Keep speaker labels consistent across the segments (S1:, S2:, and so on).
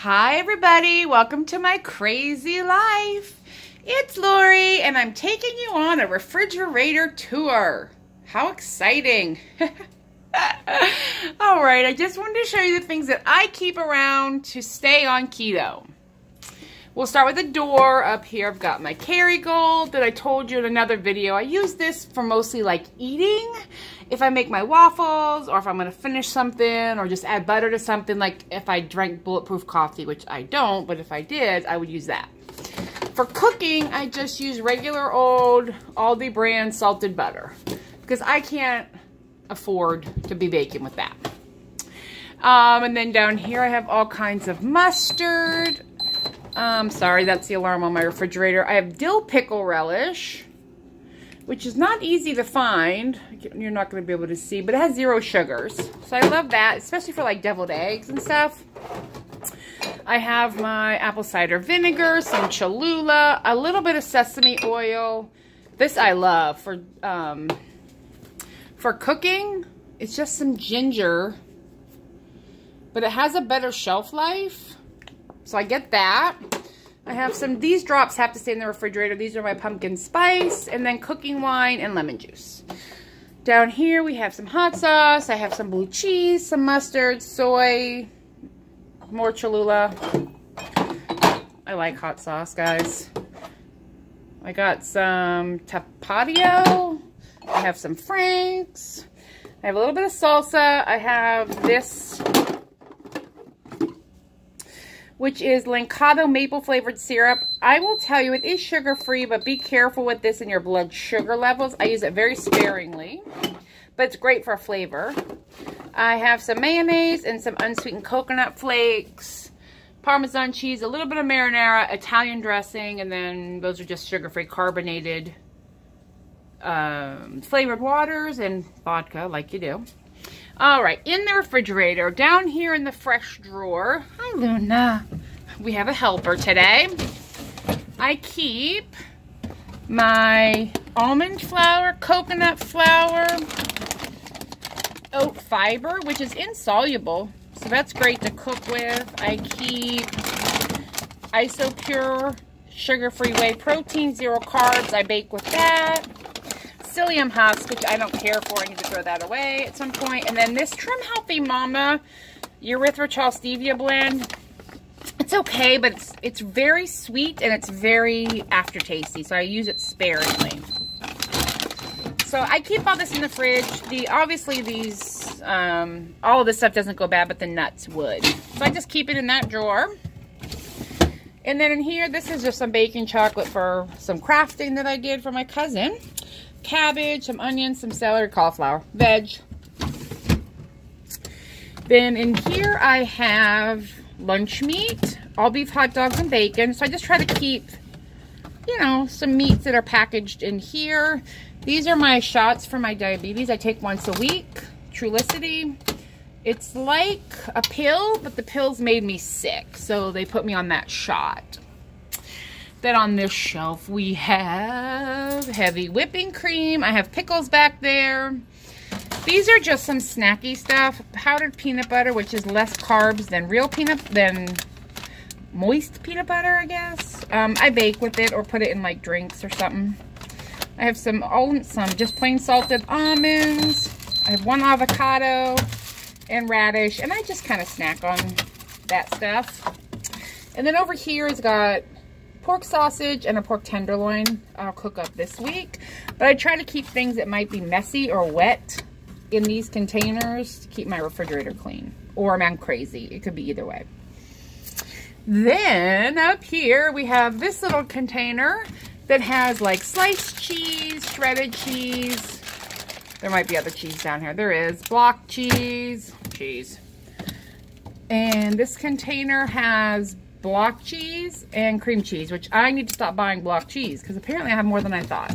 S1: Hi everybody, welcome to my crazy life. It's Lori and I'm taking you on a refrigerator tour. How exciting. Alright, I just wanted to show you the things that I keep around to stay on keto. We'll start with the door. Up here I've got my Kerrygold that I told you in another video. I use this for mostly like eating. If I make my waffles, or if I'm going to finish something, or just add butter to something, like if I drank bulletproof coffee, which I don't, but if I did, I would use that. For cooking, I just use regular old Aldi brand salted butter, because I can't afford to be baking with that. And then down here I have all kinds of mustard. Sorry, that's the alarm on my refrigerator. I have dill pickle relish, which is not easy to find. You're not going to be able to see, but it has 0 sugars. So I love that, especially for like deviled eggs and stuff. I have my apple cider vinegar, some Cholula, a little bit of sesame oil. This I love for cooking. It's just some ginger, but it has a better shelf life. So I get that. I have these drops have to stay in the refrigerator. These are my pumpkin spice, and then cooking wine and lemon juice. Down here we have some hot sauce. I have some blue cheese, some mustard, soy, more Cholula. I like hot sauce, guys. I got some tapatio. I have some Frank's. I have a little bit of salsa. I have this, which is Lincado maple flavored syrup. I will tell you, it is sugar free, but be careful with this in your blood sugar levels. I use it very sparingly, but it's great for flavor. I have some mayonnaise and some unsweetened coconut flakes, Parmesan cheese, a little bit of marinara, Italian dressing, and then those are just sugar-free carbonated flavored waters and vodka, like you do. All right, in the refrigerator, down here in the fresh drawer, hi Luna, we have a helper today. I keep my almond flour, coconut flour, oat fiber, which is insoluble, so that's great to cook with. I keep Isopure sugar-free whey protein, 0 carbs. I bake with that. Psyllium husk, which I don't care for. I need to throw that away at some point. And then this Trim Healthy Mama erythritol stevia blend. It's okay, but it's very sweet and it's very aftertasty, so I use it sparingly. So I keep all this in the fridge. Obviously these, all of this stuff doesn't go bad, but the nuts would. So I just keep it in that drawer. And then in here, this is just some baking chocolate for some crafting that I did for my cousin. Cabbage, some onions, some celery, cauliflower, veg. Then in here I have lunch meat, all beef hot dogs and bacon. So I just try to keep, you know, some meats that are packaged in here. These are my shots for my diabetes. I take once a week, Trulicity. It's like a pill, but the pills made me sick, so they put me on that shot. Then on this shelf we have heavy whipping cream. I have pickles back there. These are just some snacky stuff. Powdered peanut butter, which is less carbs than moist peanut butter, I guess. I bake with it or put it in like drinks or something. I have some just plain salted almonds. I have 1 avocado and radish, and I just kind of snack on that stuff. And then over here it's got pork sausage and a pork tenderloin I'll cook up this week. But I try to keep things that might be messy or wet in these containers to keep my refrigerator clean. Or I'm crazy. It could be either way. Then up here we have this little container that has like sliced cheese, shredded cheese. There might be other cheese down here. There is block cheese. And this container has block cheese and cream cheese, which I need to stop buying block cheese because apparently I have more than I thought.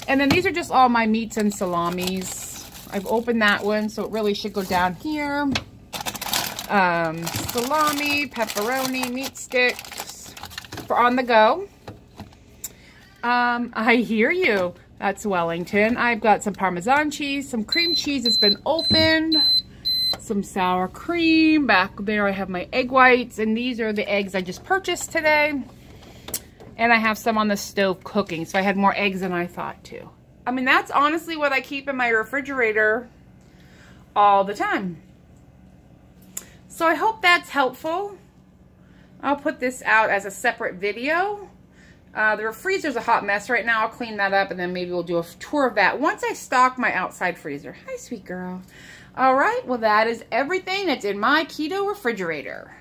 S1: And then these are just all my meats and salamis. I've opened that one, so it really should go down here. Salami, pepperoni, meat sticks for on the go. I hear you. That's Wellington. I've got some Parmesan cheese, some cream cheese that's been opened, some sour cream. Back there I have my egg whites, and these are the eggs I just purchased today. And I have some on the stove cooking, so I had more eggs than I thought too. I mean, that's honestly what I keep in my refrigerator all the time. So I hope that's helpful. I'll put this out as a separate video. The freezer's a hot mess right now. I'll clean that up, and then maybe we'll do a tour of that once I stock my outside freezer. Hi, sweet girl. All right, well, that is everything that's in my keto refrigerator.